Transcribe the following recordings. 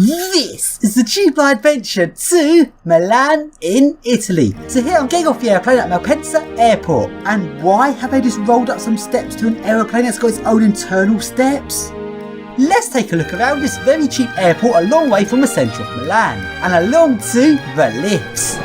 This is the tube line adventure to Milan in Italy. So here I'm getting off the airplane at Malpensa Airport. And why have they just rolled up some steps to an aeroplane that's got its own internal steps? Let's take a look around this very cheap airport a long way from the centre of Milan and along to the lifts.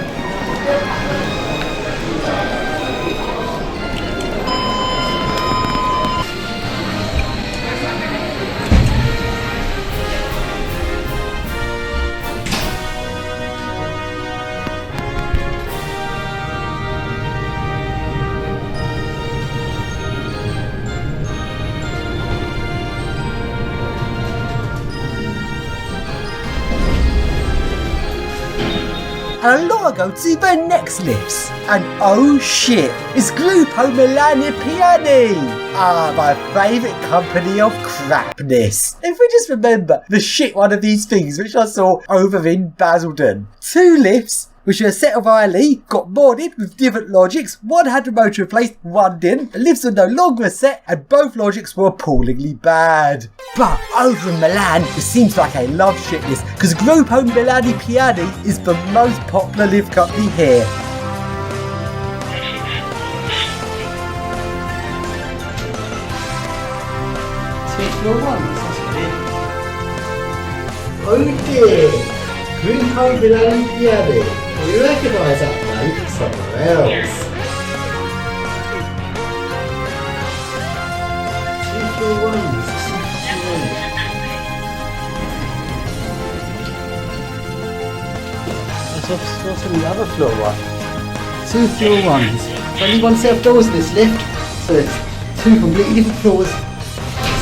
And along I go to the next lifts. And oh shit, it's Gruppo Milani Piani! My favourite company of crapness. If we just remember the shit one of these things which I saw over in Basildon. 2 lifts, which are a set of ILE, got boarded with different logics. One had the motor replaced, one didn't. The lifts were no longer a set, and both logics were appallingly bad. But over in Milan, it seems like I love shitless, because Gruppo Milani Piani is the most popular lift company here. Oh dear, Gruppo Milani Piani. We recognise that name somewhere else. 2 floor 1s. What's on the other floor one? 2 floor 1s. There's only one set of doors in this lift, so it's 2 completely different floors, the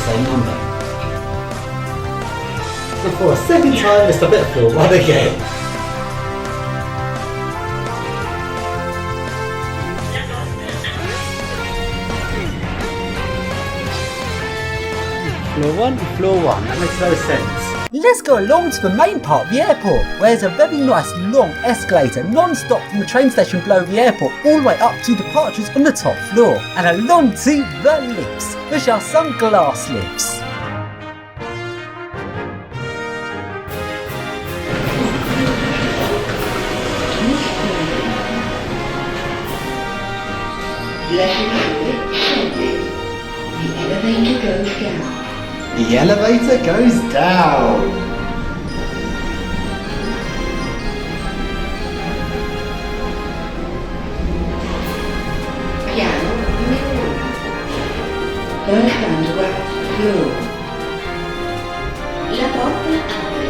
same number. So for a second time, it's a bit of floor 1 again. Floor 1 and floor 1, that makes no sense. Let's go along to the main part of the airport, where there's a very nice long escalator non-stop from the train station below the airport all the way up to departures on the top floor, and along to the lifts, which are some glass lifts. The elevator goes down. Piano numero 1. Underground floor. La porta apre.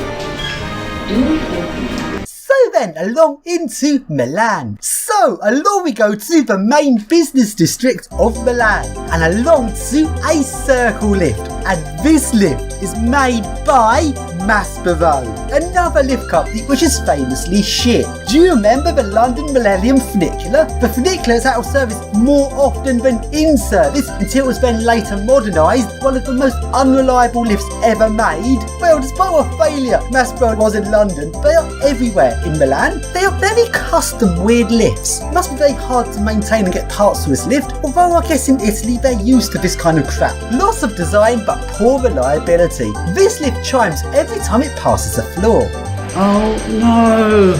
Door open. So then, along into Milan. So, along we go to the main business district of Milan, and along to a circle lift. And this lift is made by Maspero, another lift company which is famously shit. Do you remember the London Millennium Funicular? The funicular is out of service more often than in service until it was then later modernised, one of the most unreliable lifts ever made. Well, despite what failure Maspero was in London, they are everywhere in Milan. They are very custom weird lifts. It must be very hard to maintain and get parts for this lift, although I guess in Italy they're used to this kind of crap. Lots of design but poor reliability. This lift chimes every time it passes a floor. Oh no!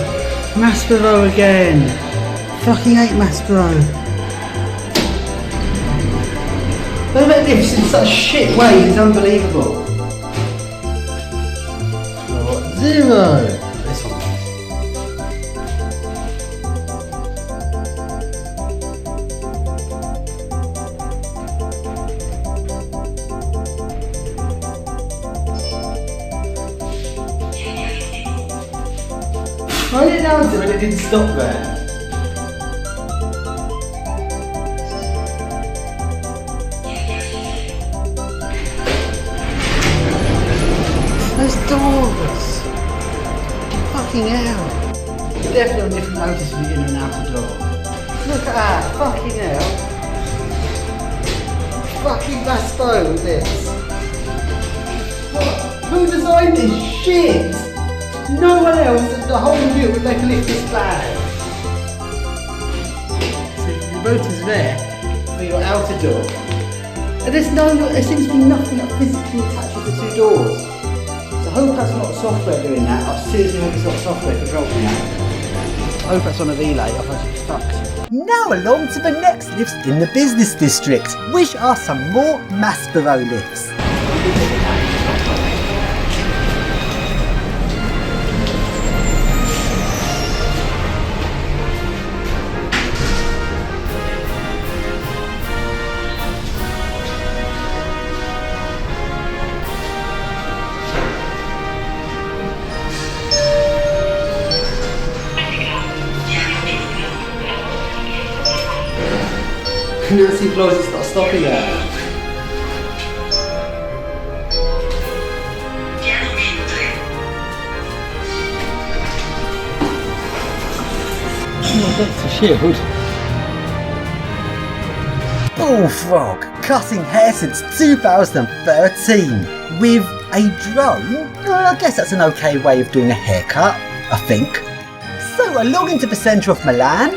Maspero again! Fucking hate Maspero. They make lifts in such shit ways, it's unbelievable. Floor 0. This one. I didn't know it, but it didn't stop there. Those doors! Fucking hell! Definitely on different motors for the in and out the door. Look at that! Fucking hell! Fucking Maspero with this! What? Who designed this shit? No one else at the whole unit would make a lift this bad. So the motor's there for your outer door. And there seems to be nothing that physically attaches the 2 doors. So hope that's not software doing that. I seriously hope it's not software controlling that. I hope that's on a relay, otherwise it's fucked. Now along to the next lifts in the business district, which are some more Maspero lifts. Nancy blows, it's not stopping her. Oh, that's a shield. Bullfrog, cutting hair since 2013 with a drone. I guess that's an okay way of doing a haircut, I think. So along into the centre of Milan.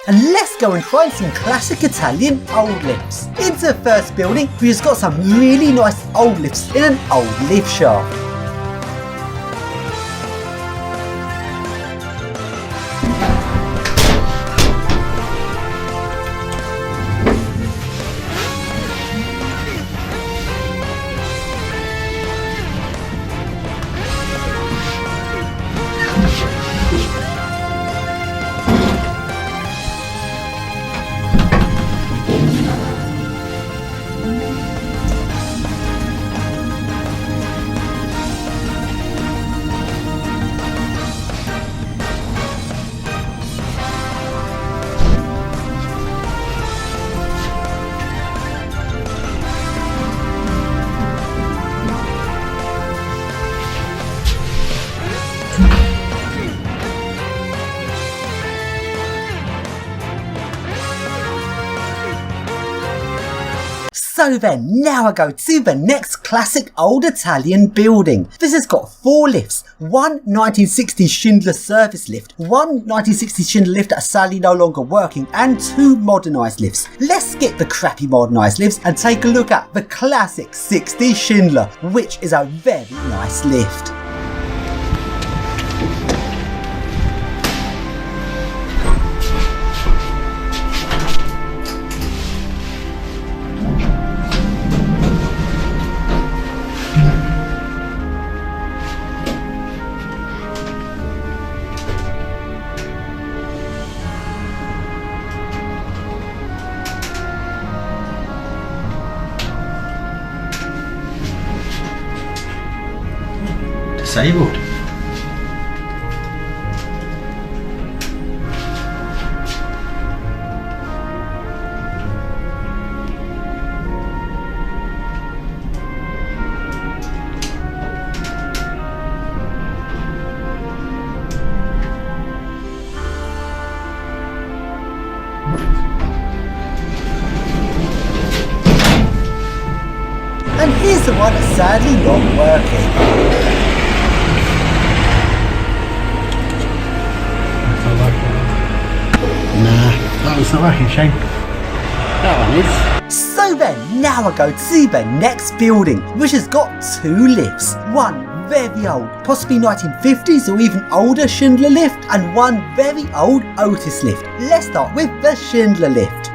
And let's go and find some classic Italian old lifts. Into the first building, we've just got some really nice old lifts in an old lift shaft. So then, now I go to the next classic old Italian building. This has got 4 lifts, one 1960s Schindler service lift, one 1960s Schindler lift that's sadly no longer working, and 2 modernised lifts. Let's skip the crappy modernised lifts and take a look at the classic 60s Schindler, which is a very nice lift. Disabled. And here's the one that's sadly not working. That one's not working, Shane. That one is. So then, now I go to the next building, which has got 2 lifts. One very old, possibly 1950s or even older Schindler lift, and one very old Otis lift. Let's start with the Schindler lift.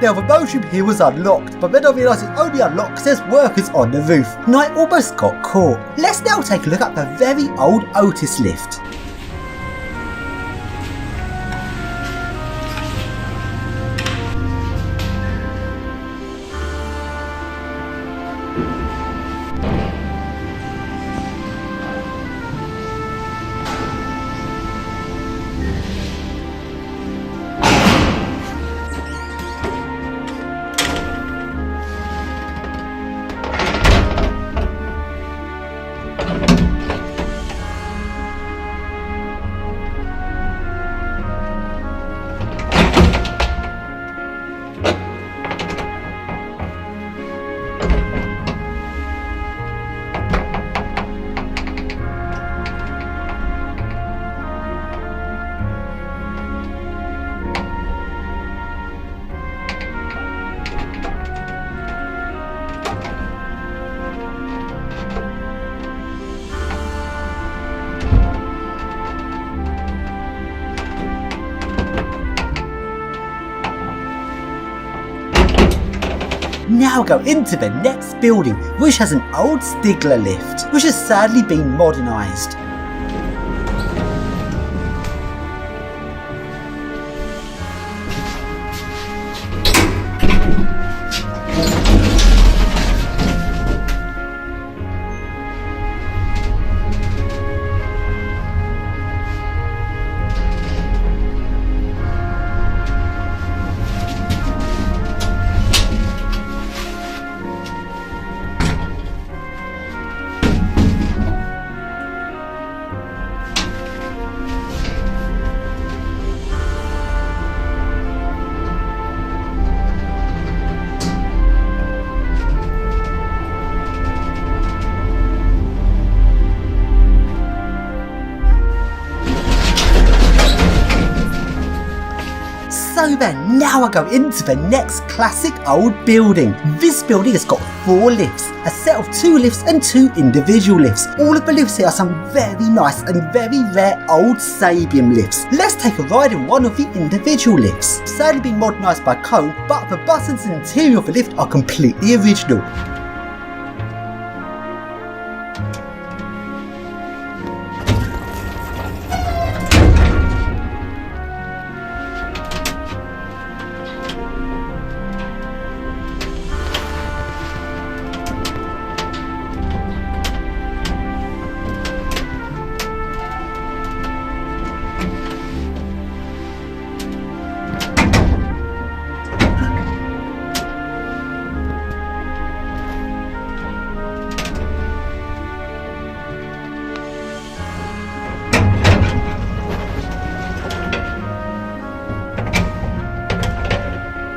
Now the motion here was unlocked, but then I realised it's only unlocked because there's workers on the roof, and I almost got caught. Let's now take a look at the very old Otis lift. now go into the next building, which has an old Stigler lift, which has sadly been modernised. So then, now I go into the next classic old building. This building has got 4 lifts, a set of 2 lifts and 2 individual lifts. All of the lifts here are some very nice and very rare old Sabian lifts. Let's take a ride in one of the individual lifts. Sadly been modernised by Cone, but the buttons and interior of the lift are completely original.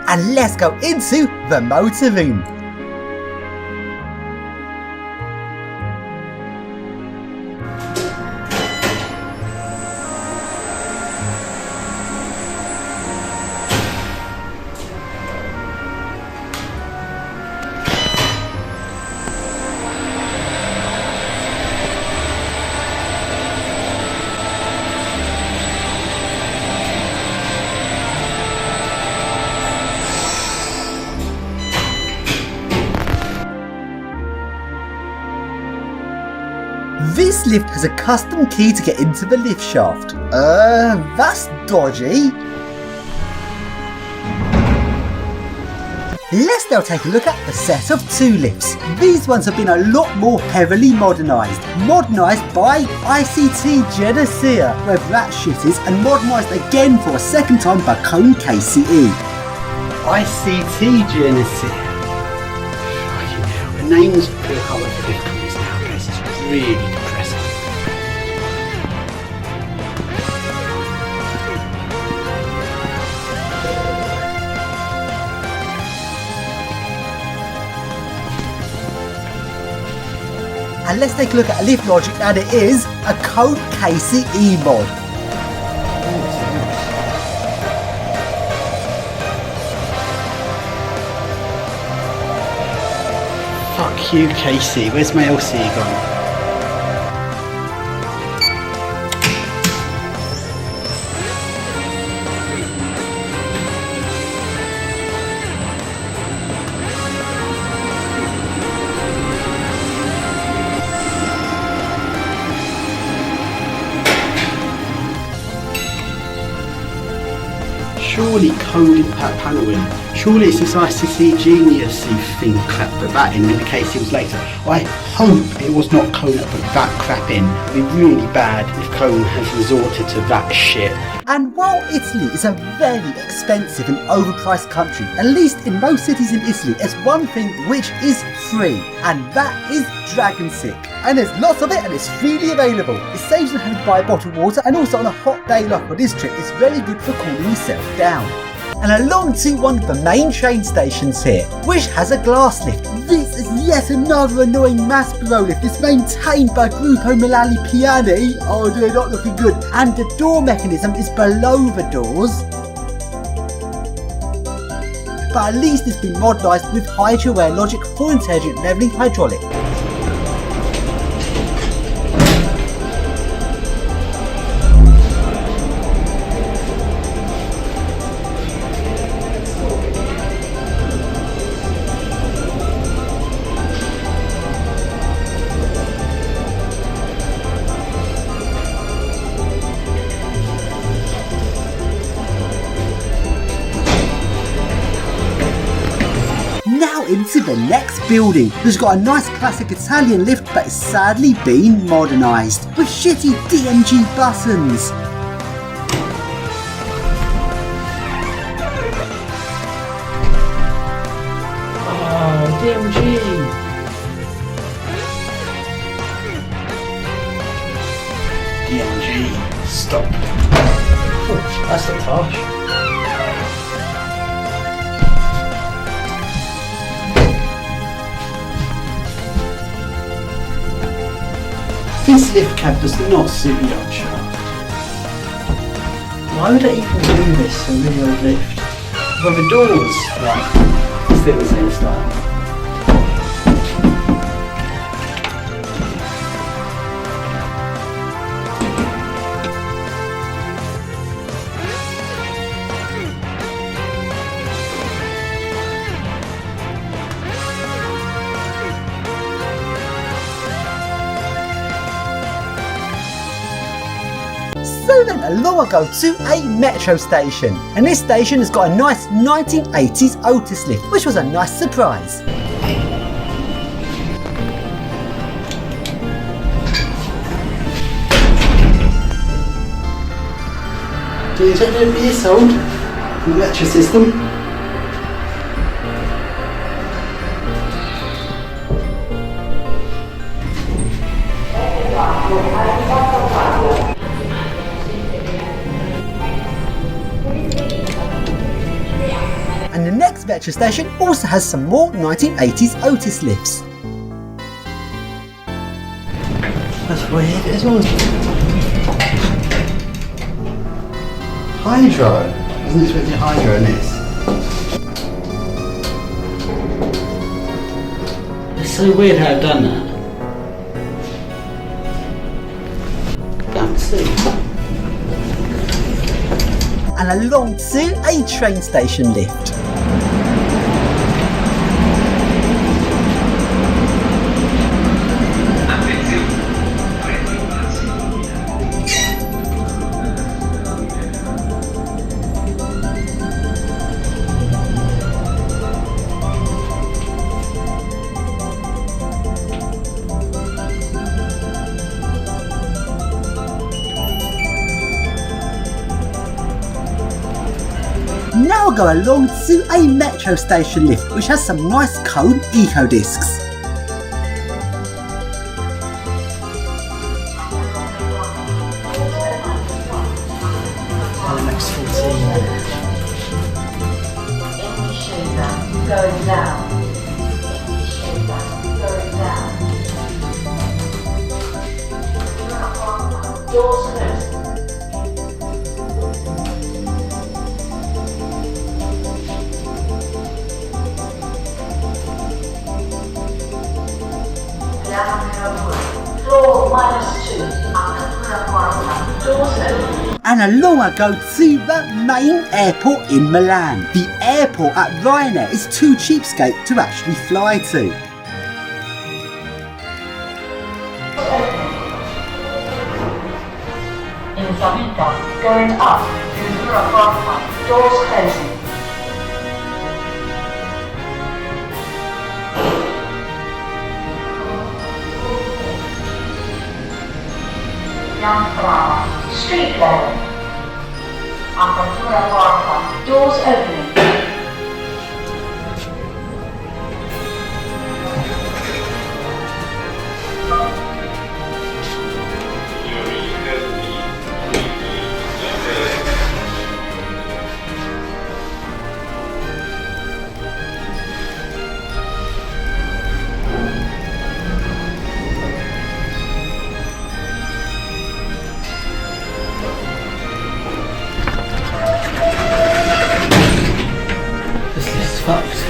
And let's go into the motor room. This lift has a custom key to get into the lift shaft. That's dodgy. Let's now take a look at the set of 2 lifts. These ones have been a lot more heavily modernised. Modernised by ICT Genesea, where that shit is, and modernised again for a second time by Cone KCE. ICT Genesea. Fucking hell, the names of the lift companies nowadays is really depressing. And let's take a look at a lift logic, and it is a Cone KCE mod. Fuck you, KC. Where's my LC gone? Surely Cone did that panel in. Surely it's this ICC Genius thing crap put that in the case it was later. I hope it was not Cone that put that crap in. It would be really bad if Cone has resorted to that shit. And while Italy is a very expensive and overpriced country, at least in most cities in Italy, there's one thing which is free, and that is Dragon Sick. And there's lots of it and it's freely available. It saves on having to buy bottled water, and also on a hot day like on this trip, it's very good for cooling yourself down. And along to one of the main train stations here, which has a glass lift. This is yet another annoying Maspero lift. It's maintained by Gruppo Milani Piani. Oh, they're not looking good. And the door mechanism is below the doors. But at least it's been modernised with Hydro-Air logic for intelligent levelling hydraulic. into the next building, which has got a nice classic Italian lift but is sadly been modernised with shitty DMG buttons. Oh, DMG. DMG, stop. Oh, that's not harsh. This lift cab does not suit the old shaft. Why would I even do this on a really old lift? Well, the doors, right, still the same style. So then along I go to a metro station, and this station has got a nice 1980s Otis lift, which was a nice surprise. Do you take over years old? The metro system? And the next metro station also has some more 1980s Otis lifts. That's weird, it's always hydro. I wasn't expecting hydro in this. It's so weird how I've done that. Can't see. And along to a train station lift. Now I'll go along to a metro station lift, which has some nice cone eco discs. Next 14. Going down. Going down. Doors closed. Floor -2. Doors open. And along I go to the main airport in Milan. The airport at Ryanair is too cheapskate to actually fly to. In Zamita, going up to doors closing. Street level. Apertura porta. Doors opening. Fucked.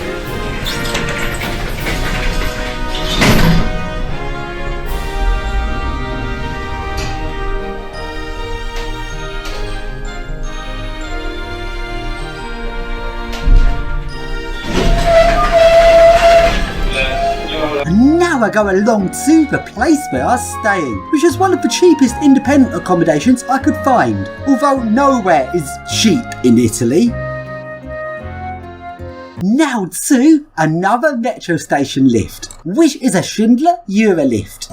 And now I go along to the place where I was staying, which is one of the cheapest independent accommodations I could find, although nowhere is cheap in Italy. Now to another metro station lift, which is a Schindler Eurolift.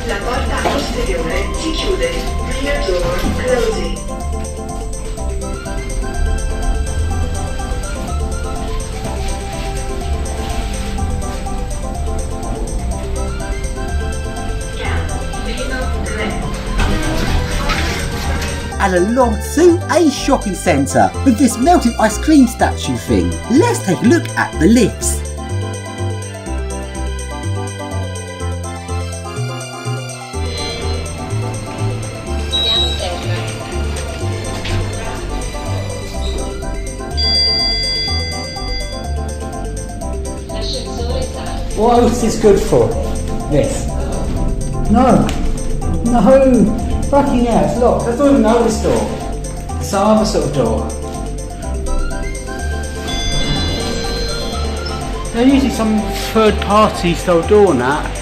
La porta posteriore si chiude. Rear door closing. And along to a shopping centre with this melted ice cream statue thing. Let's take a look at the lifts. What else is good for? This? No. No. Fucking hell, it's locked. I don't even know this door. It's some other sort of door. They're usually some third party style door and that.